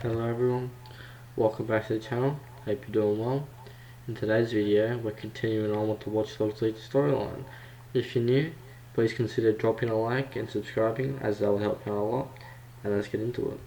Hello everyone, welcome back to the channel. Hope you're doing well. In today's video, we're continuing on with the Watch Dogs League storyline. If you're new, please consider dropping a like and subscribing, as that will help me out a lot. And let's get into it.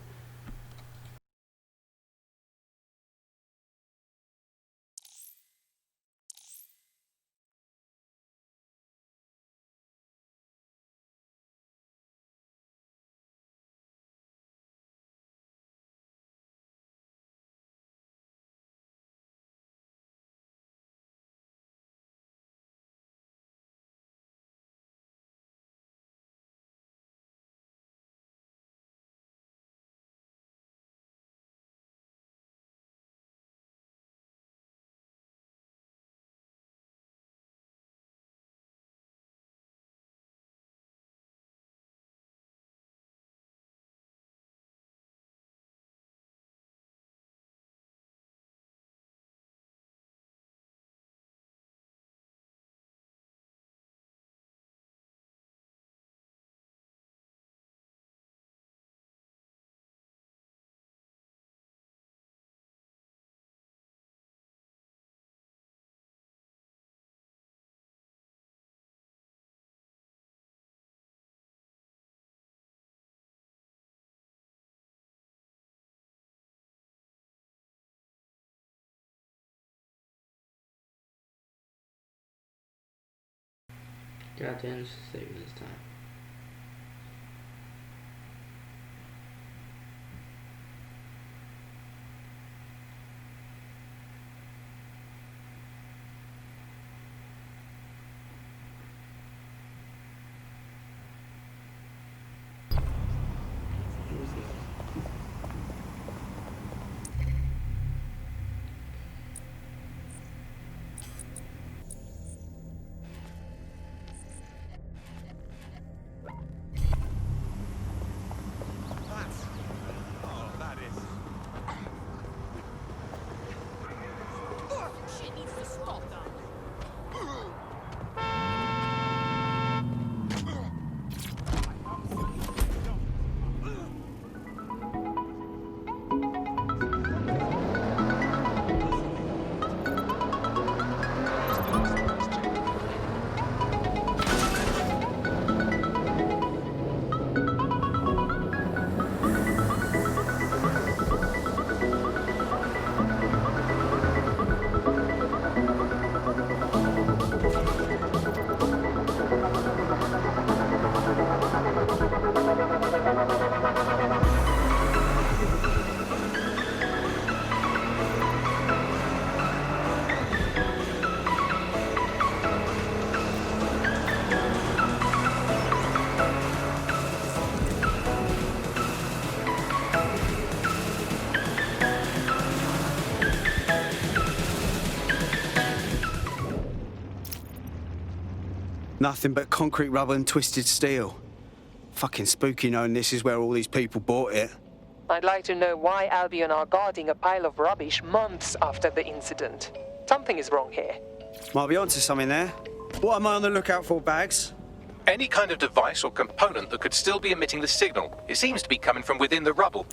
Goddamn, just save this time. Nothing but concrete rubber and twisted steel. Fucking spooky knowing this is where all these people bought it. I'd like to know why Albion are guarding a pile of rubbish months after the incident. Something is wrong here. Might be onto something there. What am I on the lookout for, Bags? Any kind of device or component that could still be emitting the signal. It seems to be coming from within the rubble.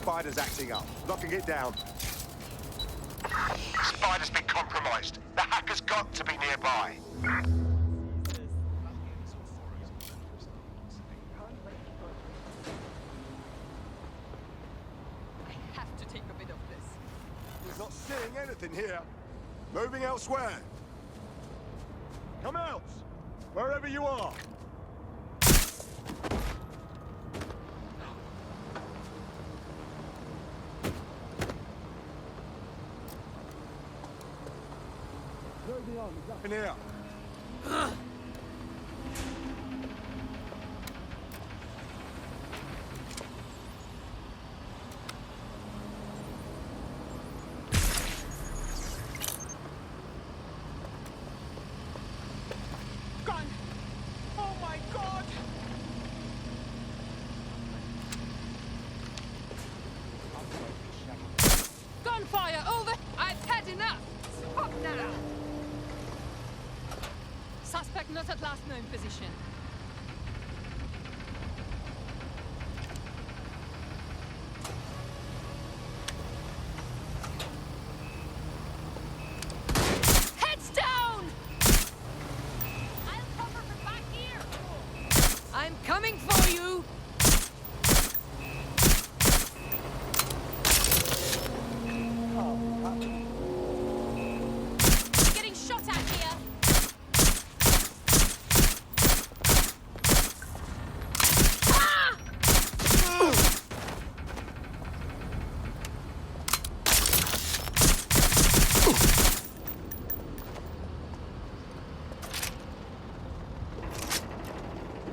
Spider's acting up. Locking it down. Spider's been compromised. The hacker's got to be nearby. seeing anything here. Moving elsewhere. Come out! Wherever you are. Moving on, there's nothing here. Gun! Oh my god! Gunfire! Over! I've had enough! Stop now! Suspect not at last known position. Heads down! I'll cover from back here! I'm coming for you! Getting shot at here!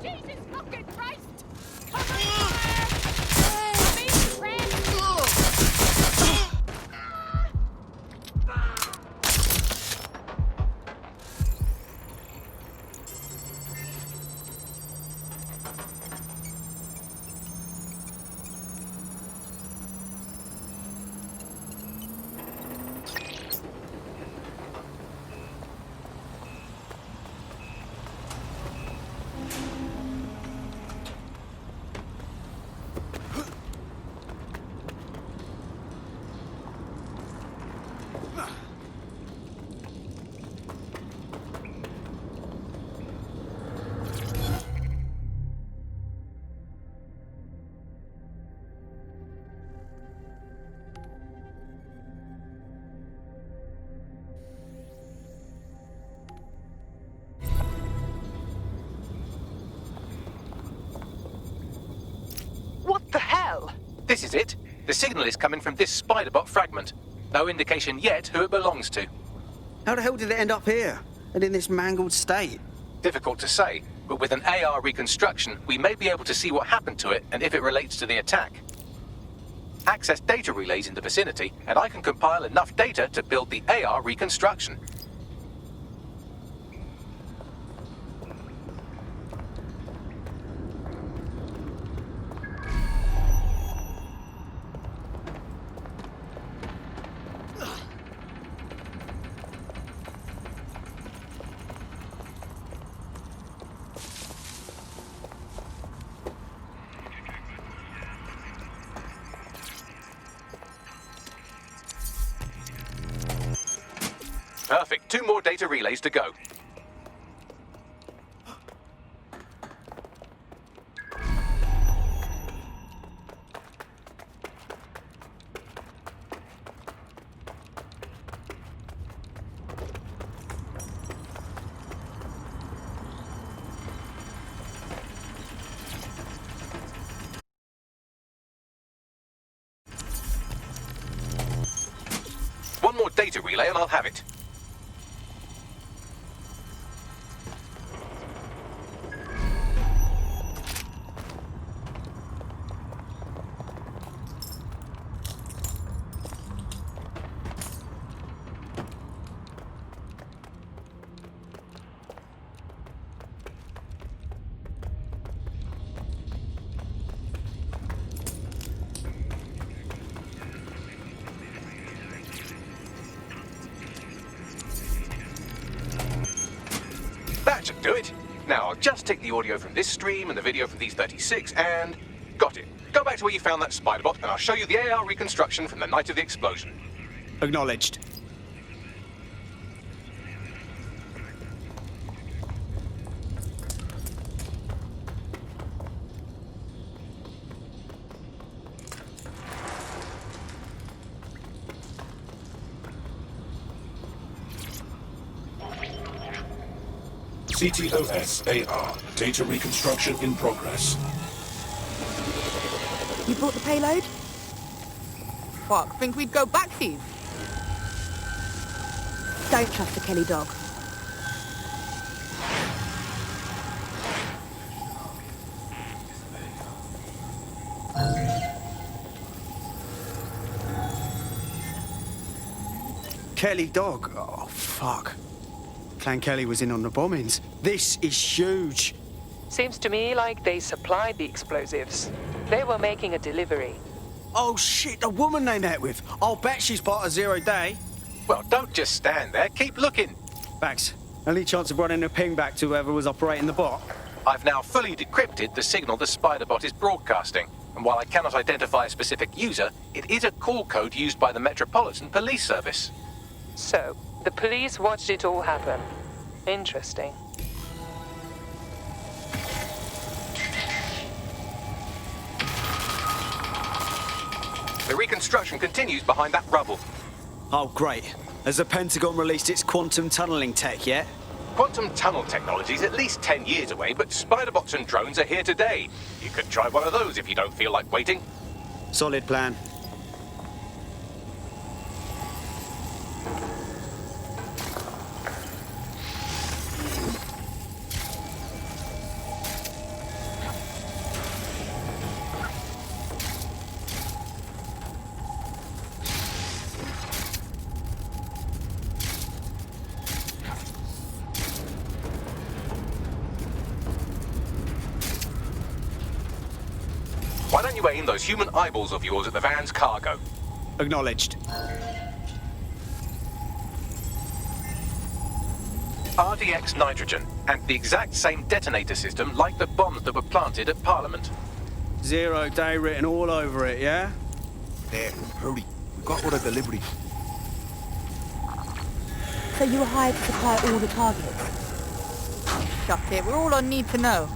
Jesus fucking Christ! Cover fire! Being trapped! What the hell? This is it. The signal is coming from this spider-bot fragment. No indication yet who it belongs to. How the hell did it end up here? And in this mangled state? Difficult to say, but with an AR reconstruction, we may be able to see what happened to it and if it relates to the attack. Access data relays in the vicinity, and I can compile enough data to build the AR reconstruction. Perfect. 2 more data relays to go. One more data relay and I'll have it. That should do it. Now, I'll just take the audio from this stream and the video from these 36 and... got it. Go back to where you found that spider bot and I'll show you the AR reconstruction from the night of the explosion. Acknowledged. CTOS-AR. Data reconstruction in progress. You brought the payload? Fuck, think we'd go back here? Don't trust the Kelly dog. Kelly dog? Oh, fuck. Clan Kelly was in on the bombings. This is huge. Seems to me like they supplied the explosives. They were making a delivery. Oh, shit, the woman they met with. I'll bet she's part of Zero Day. Well, don't just stand there. Keep looking. Thanks. Any chance of running a ping back to whoever was operating the bot? I've now fully decrypted the signal the Spider-Bot is broadcasting. And while I cannot identify a specific user, it is a call code used by the Metropolitan Police Service. So, the police watched it all happen. Interesting. The reconstruction continues behind that rubble. Oh, great. Has the Pentagon released its quantum tunneling tech yet? Quantum tunnel technology is at least 10 years away, but Spider-Bots and drones are here today. You could try one of those if you don't feel like waiting. Solid plan. Why don't you aim those human eyeballs of yours at the van's cargo? Acknowledged. RDX nitrogen, and the exact same detonator system like the bombs that were planted at Parliament. Zero Day written all over it, yeah? There, hurry. We got what a delivery. So you were hired to supply all the targets? Shut it, we're all on need to know.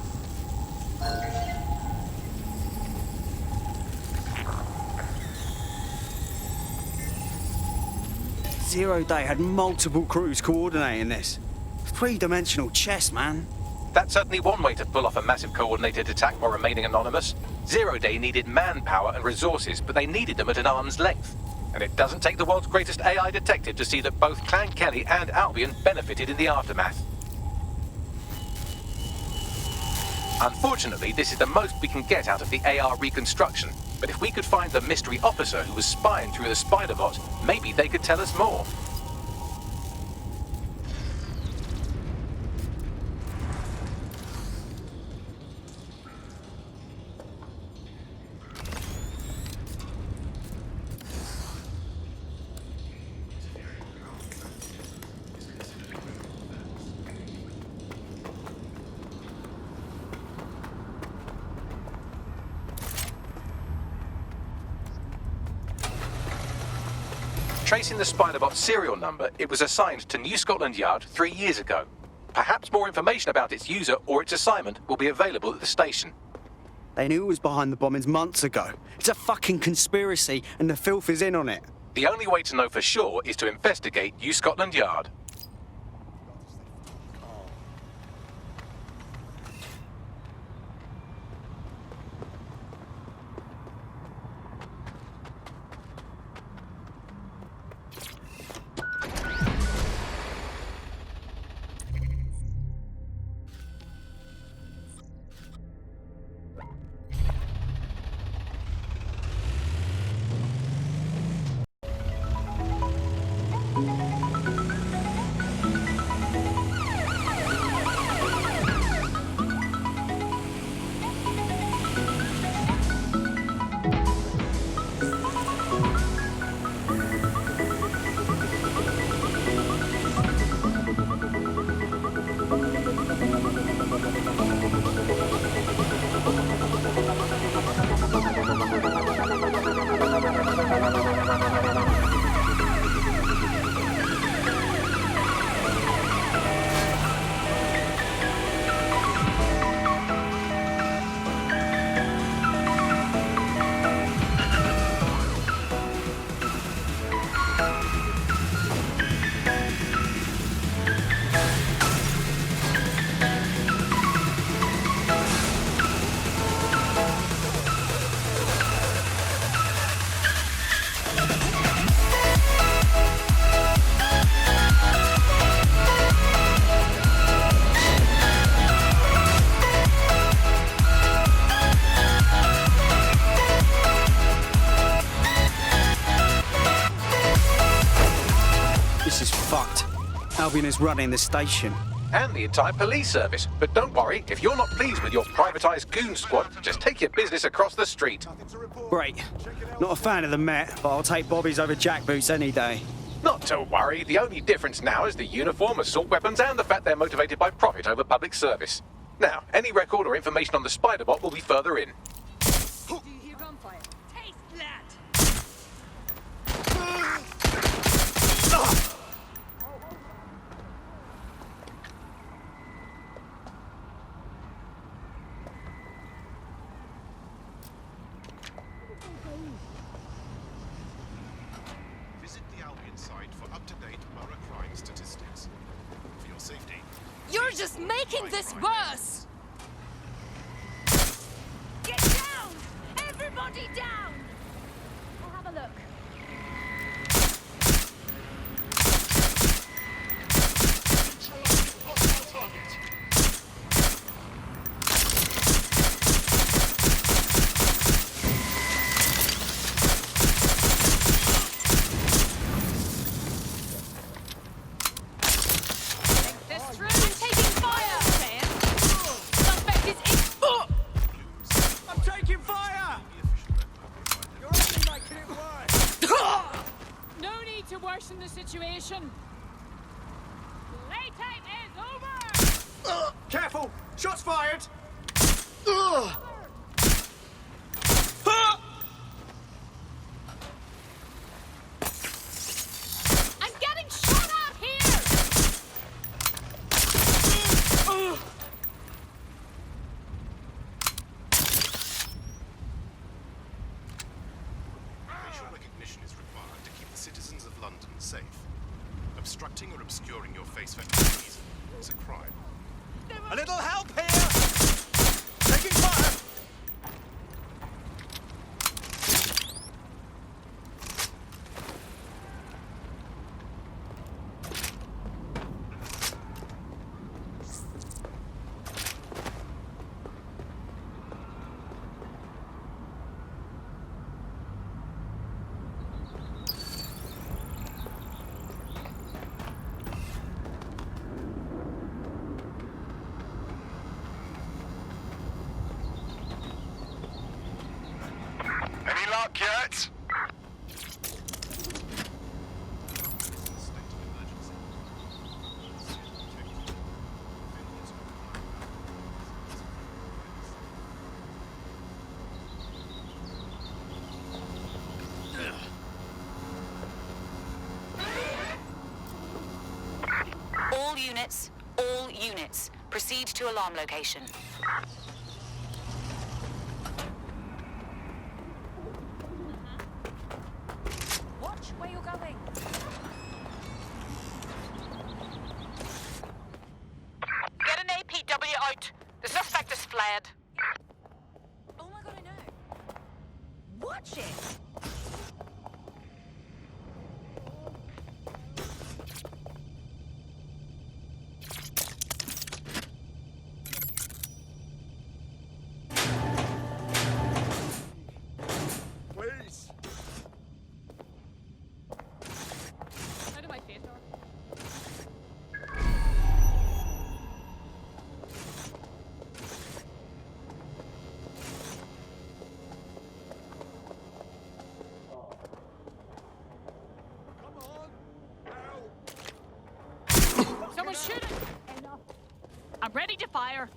Zero Day had multiple crews coordinating this. Three-dimensional chess, man. That's certainly one way to pull off a massive coordinated attack while remaining anonymous. Zero Day needed manpower and resources, but they needed them at an arm's length. And it doesn't take the world's greatest AI detective to see that both Clan Kelly and Albion benefited in the aftermath. Unfortunately, this is the most we can get out of the AR reconstruction. But if we could find the mystery officer who was spying through the Spider-Bot, maybe they could tell us more. Tracing the Spider-Bot's serial number, it was assigned to New Scotland Yard 3 years ago. Perhaps more information about its user or its assignment will be available at the station. They knew it was behind the bombings months ago. It's a fucking conspiracy, and the filth is in on it. The only way to know for sure is to investigate New Scotland Yard. Albion is running the station. And the entire police service. But don't worry, if you're not pleased with your privatised goon squad, just take your business across the street. Great. Not a fan of the Met, but I'll take Bobby's over jackboots any day. Not to worry, the only difference now is the uniform, assault weapons, and the fact they're motivated by profit over public service. Now, any record or information on the Spider-Bot will be further in. Do you hear gunfire? Taste that! Visit the Albion site for up-to-date borough crime statistics. For your safety, You're just making this worse! Get down! Everybody down! I'll have a look. Think this through. I'm taking fire! Sam. Suspect is in. I'm taking fire! You're only making it worse. No need to worsen the situation. Playtime is over! Careful! Shots fired! I'm getting shot out here! facial recognition is required to keep the citizens of London safe. Obstructing or obscuring your face for any reason is a crime. A little help here! Taking fire! Any luck yet? All units, proceed to alarm location. Watch where you're going. Get an APW out. The suspect is fled. Oh my god, I know. Watch it! Please. How do I face her? Come on. Help. Someone's shooting! I'm ready to fire.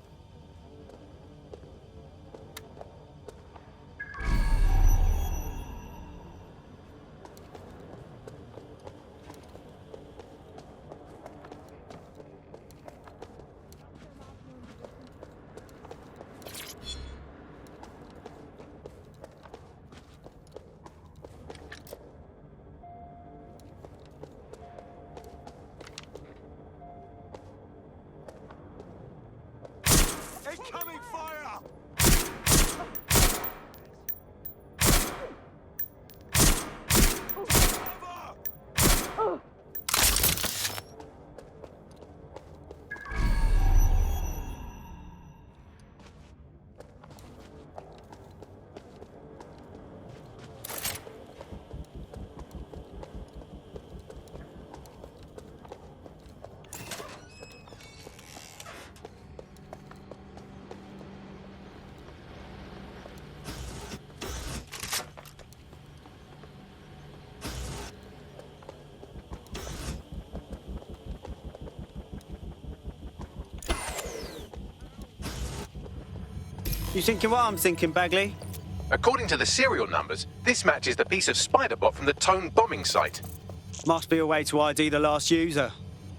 You thinking what I'm thinking, Bagley? According to the serial numbers, this matches the piece of spider bot from the Tone bombing site. Must be a way to ID the last user.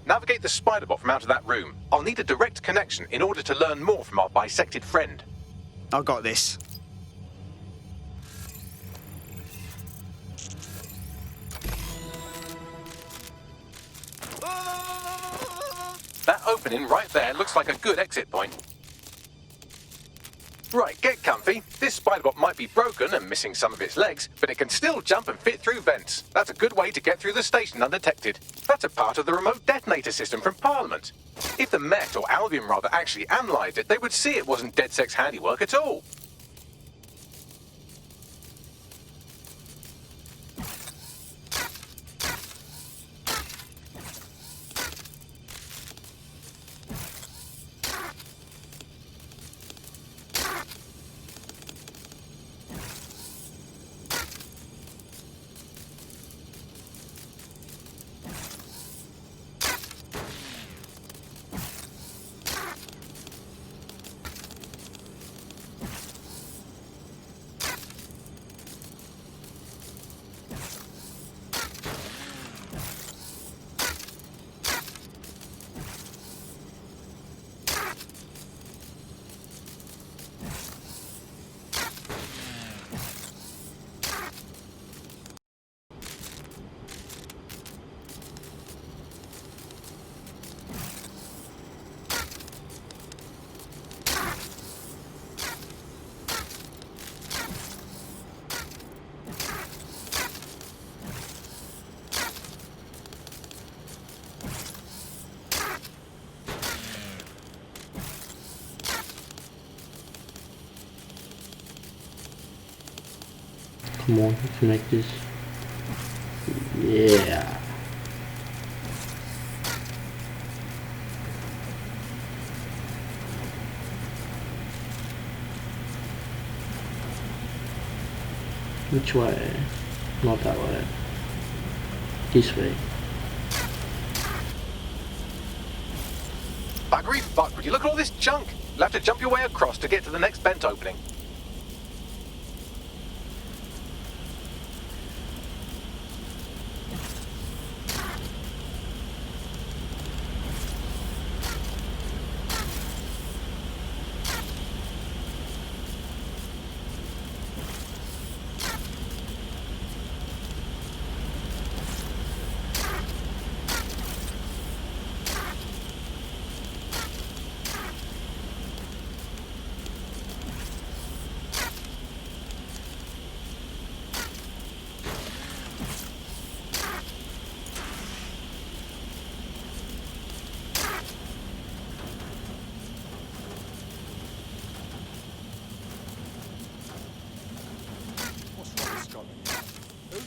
Navigate the spider bot from out of that room. I'll need a direct connection in order to learn more from our bisected friend. I got this. That opening right there looks like a good exit point. Right, get comfy. This spider-bot might be broken and missing some of its legs, but it can still jump and fit through vents. That's a good way to get through the station undetected. That's a part of the remote detonator system from Parliament. If the Met, or Albion rather, actually analysed it, they would see it wasn't DedSec's handiwork at all. Come on, let's make this. Yeah. Which way? Not that way. This way. Buggery fuck, would you look at all this junk? You'll have to jump your way across to get to the next vent opening.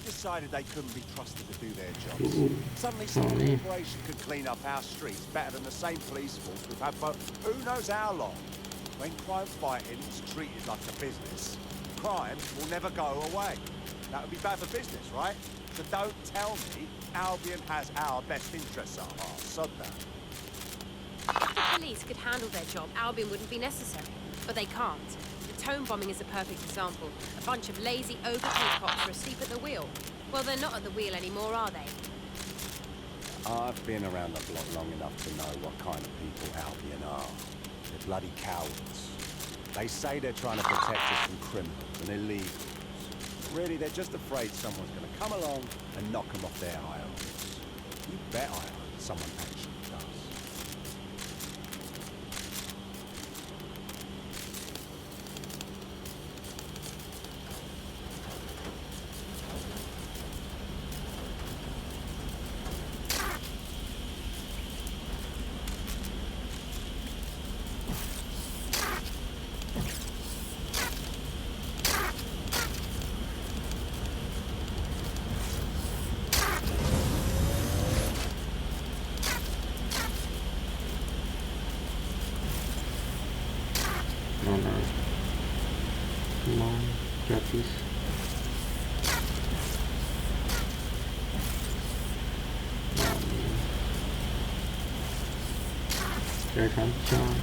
Decided they couldn't be trusted to do their jobs. Suddenly some corporation could clean up our streets better than the same police force we've had for who knows how long. When crime fighting is treated like a business, crime will never go away. That would be bad for business, right? So don't tell me Albion has our best interests at heart. Sod that. If the police could handle their job, Albion wouldn't be necessary. But they can't. The Tone bombing is a perfect example. A bunch of lazy, overpaid cops are asleep at the wheel. Well, they're not at the wheel anymore, are they? I've been around the block long enough to know what kind of people Albion are. They're bloody cowards. They say they're trying to protect us from criminals and illegals. Really, they're just afraid someone's going to come along and knock them off their high horse. You bet I hope someone actually does. No, no. Come on, grab these. Third time, John.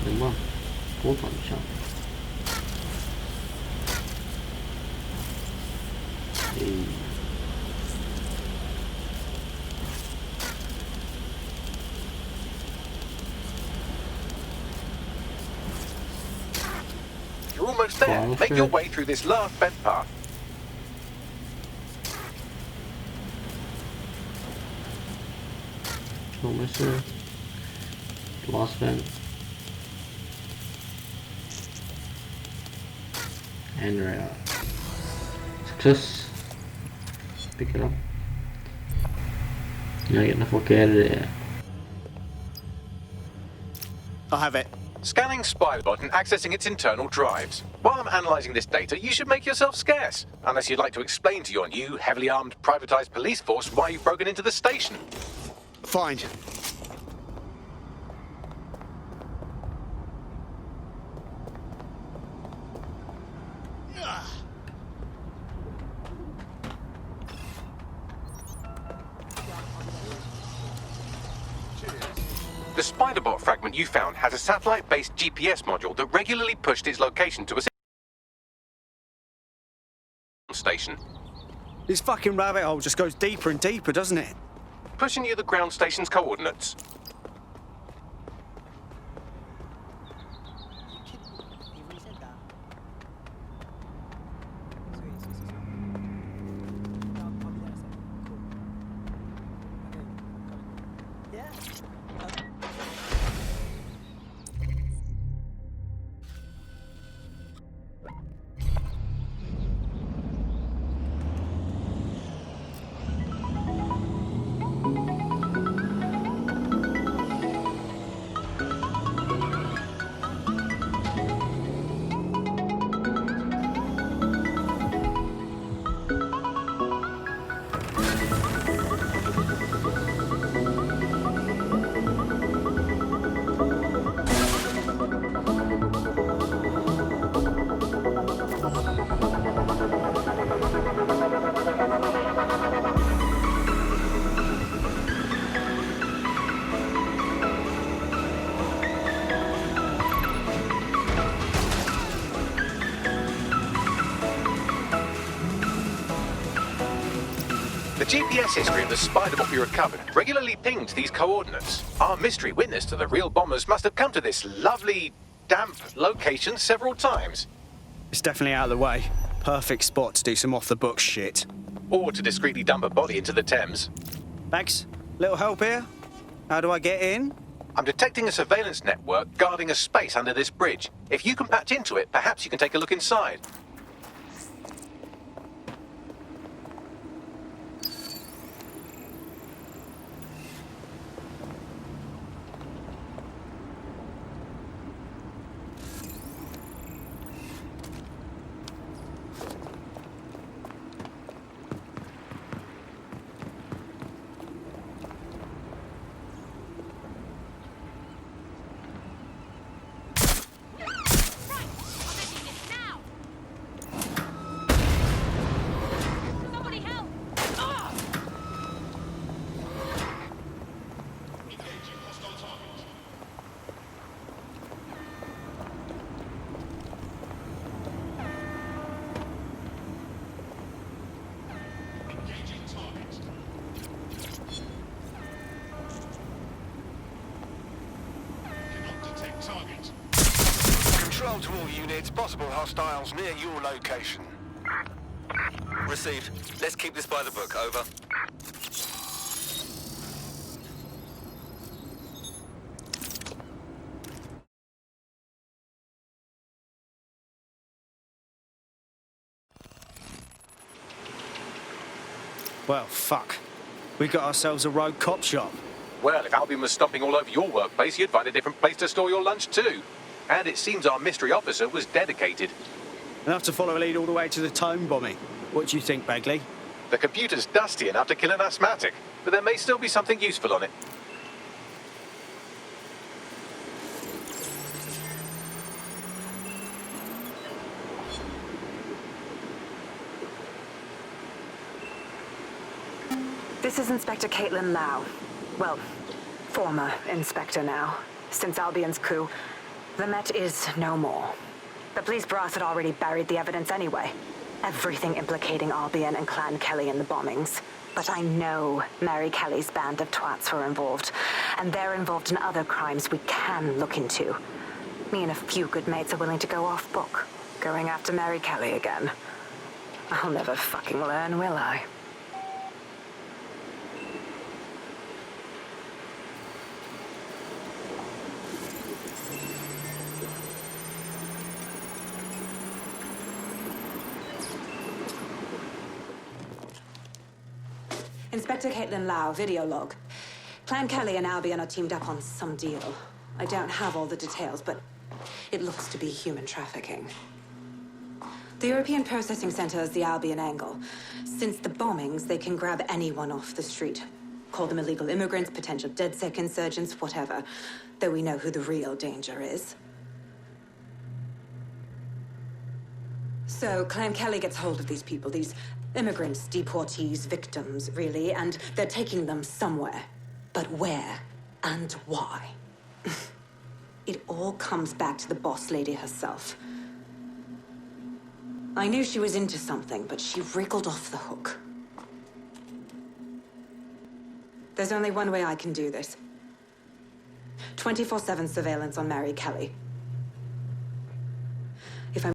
Immer. Botança. Hey. You're almost there. Make your way through this last vent path. Almost there. Last vent. And right out. Success. Pick it up. Now get the fuck out of there. I have it. Scanning Spybot and accessing its internal drives. While I'm analysing this data, you should make yourself scarce. Unless you'd like to explain to your new, heavily armed, privatised police force why you've broken into the station. Fine. The Spiderbot fragment you found has a satellite-based GPS module that regularly pushed its location to a station. This fucking rabbit hole just goes deeper and deeper, doesn't it? Pushing you the ground station's coordinates. The GPS history of the Spiderbot we recovered regularly pinged these coordinates. Our mystery witness to the real bombers must have come to this lovely, damp location several times. It's definitely out of the way. Perfect spot to do some off-the-books shit. Or to discreetly dump a body into the Thames. Thanks. Little help here? How do I get in? I'm detecting a surveillance network guarding a space under this bridge. If you can patch into it, perhaps you can take a look inside. Control to all units, possible hostiles near your location. Received. Let's keep this by the book, over. Well, fuck. We got ourselves a rogue cop shop. Well, if Albion was stomping all over your workplace, you'd find a different place to store your lunch too. And it seems our mystery officer was dedicated. Enough to follow a lead all the way to the tome bombing. What do you think, Bagley? The computer's dusty enough to kill an asthmatic, but there may still be something useful on it. This is Inspector Caitlin Lau. Well, former inspector now, since Albion's coup. The Met is no more. The police brass had already buried the evidence anyway. Everything implicating Albion and Clan Kelly in the bombings. But I know Mary Kelly's band of twats were involved, and they're involved in other crimes we can look into. Me and a few good mates are willing to go off book, going after Mary Kelly again. I'll never fucking learn, will I? Inspector Caitlin Lau, video log. Clan Kelly and Albion are teamed up on some deal. I don't have all the details, but it looks to be human trafficking. The European Processing Center is the Albion angle. Since the bombings, they can grab anyone off the street. Call them illegal immigrants, potential DedSec insurgents, whatever. Though we know who the real danger is. So Clan Kelly gets hold of these people, these immigrants, deportees, victims, really, and they're taking them somewhere. But where and why? It all comes back to the boss lady herself. I knew she was into something, but she wriggled off the hook. There's only one way I can do this. 24/7 surveillance on Mary Kelly. If I'm...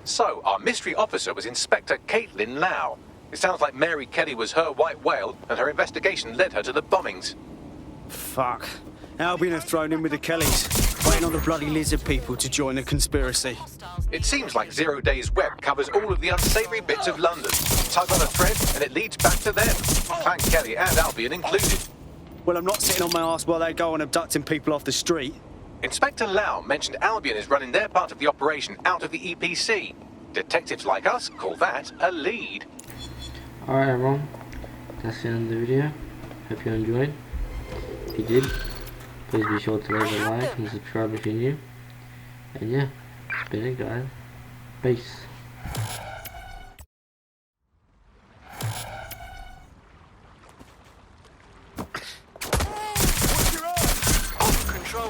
So, our mystery officer was Inspector Caitlin Lau. It sounds like Mary Kelly was her white whale, and her investigation led her to the bombings. Fuck. Albion have thrown in with the Kellys, waiting on the bloody lizard people to join the conspiracy. It seems like 0 Days Web covers all of the unsavory bits of London. Tug on a thread, and it leads back to them. Clan Kelly and Albion included. Well, I'm not sitting on my ass while they go on abducting people off the street. Inspector Lau mentioned Albion is running their part of the operation out of the EPC. Detectives like us call that a lead. Alright everyone, that's the end of the video. Hope you enjoyed. If you did, please be sure to leave a like and subscribe if you're new. And yeah, it's been it guys. Peace.